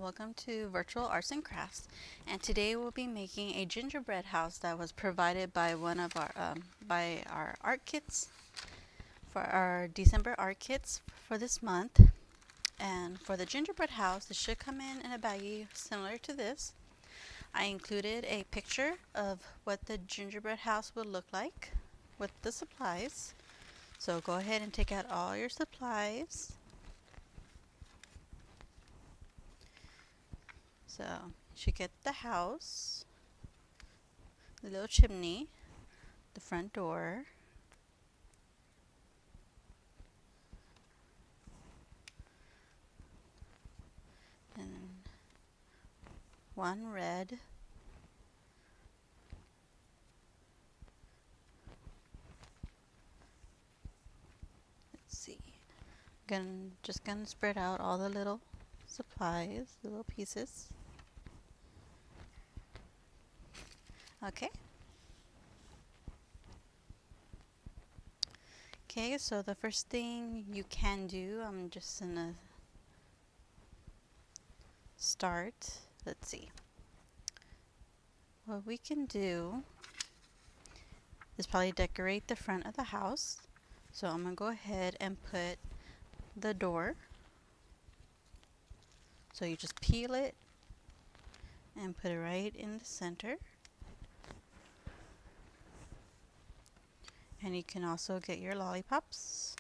welcome to Virtual Arts and Crafts. And today we'll be making a gingerbread house that was provided by one of our art kits for our December art kits for this month. And for the gingerbread house, it should come in a baggie similar to this. I included a picture of what the gingerbread house would look like with the supplies. So go ahead and take out all your supplies. So you should get the house, the little chimney, the front door, and one red, let's see, just gonna spread out all the little supplies, the little pieces. Okay. Okay, so the first thing you can do, I'm just gonna start. Let's see. What we can do is probably decorate the front of the house. So I'm gonna go ahead and put the door. So you just peel it and put it right in the center. And you can also get your lollipops.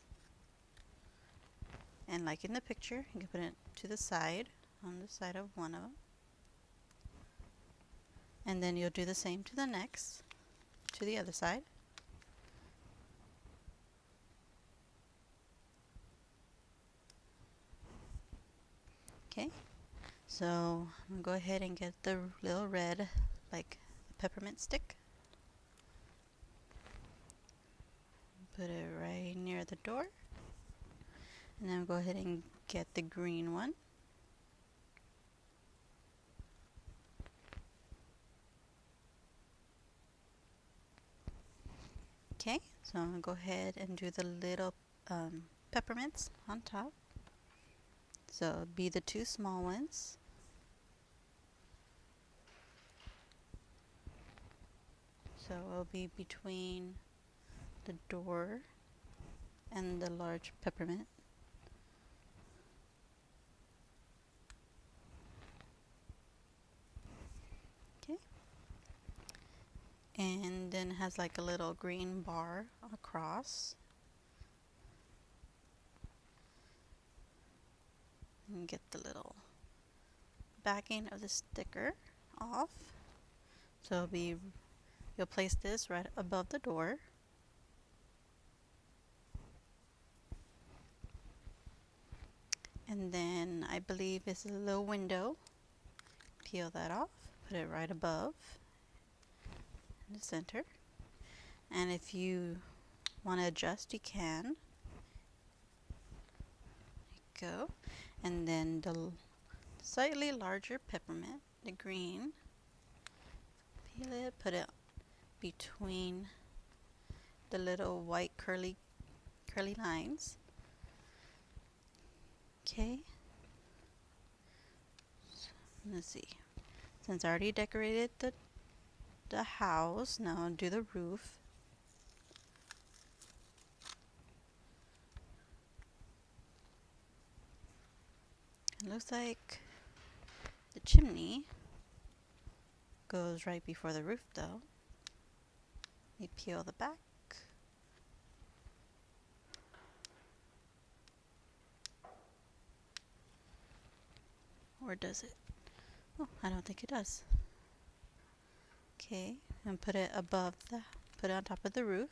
And like in the picture, you can put it to the side, on the side of one of them. And then you'll do the same to the next, to the other side. Okay, so I'm gonna go ahead and get the little red, like peppermint stick. Put it right near the door. And then go ahead and get the green one. Okay, so I'm gonna go ahead and do the little peppermints on top. So it'll be the two small ones. So it'll be between the door and the large peppermint. Okay. And then it has like a little green bar across. And get the little backing of the sticker off. So you'll place this right above the door. And then I believe it's a little window. Peel that off, put it right above in the center. And if you want to adjust, you can. There you go. And then the slightly larger peppermint, the green. Peel it, put it between the little white curly lines. Okay. So, let's see. Since I already decorated the house, now I'll do the roof. It looks like the chimney goes right before the roof though. You peel the back. Or does it? Oh, I don't think it does. Okay, and put it on top of the roof.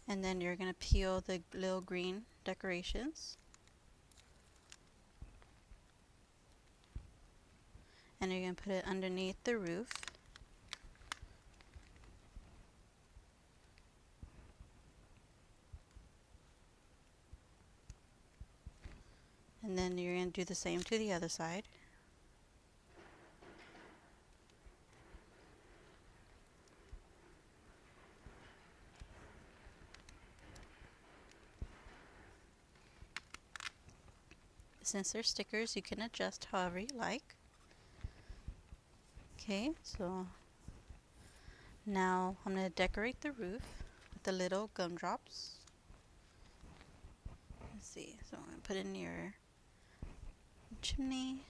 And then you're gonna peel the little green decorations. And you're gonna put it underneath the roof. And then you're going to do the same to the other side. Since they're stickers, you can adjust however you like. Okay, so now I'm going to decorate the roof with the little gumdrops. Let's see, so I'm going to put in your chimney.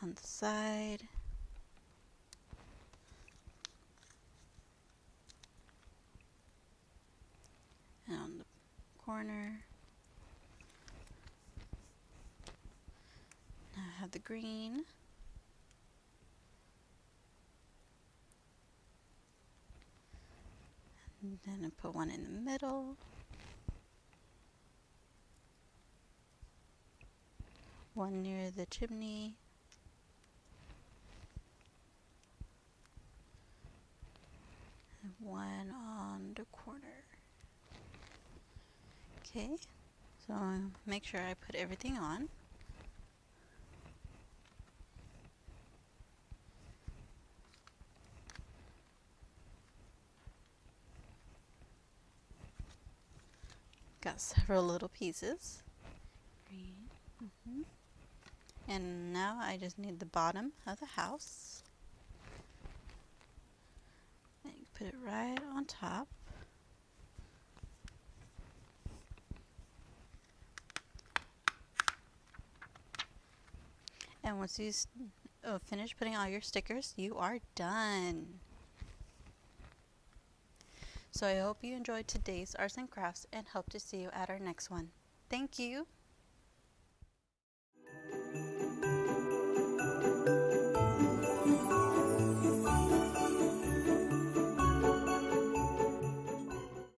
On the side. And on the corner. Now I have the green. And then I put one in the middle. One near the chimney. And one on the corner. Okay, so make sure I put everything on. Got several little pieces. Green. And now I just need the bottom of the house. And you put it right on top. And once you finish putting all your stickers, you are done. So I hope you enjoyed today's arts and crafts and hope to see you at our next one. Thank you.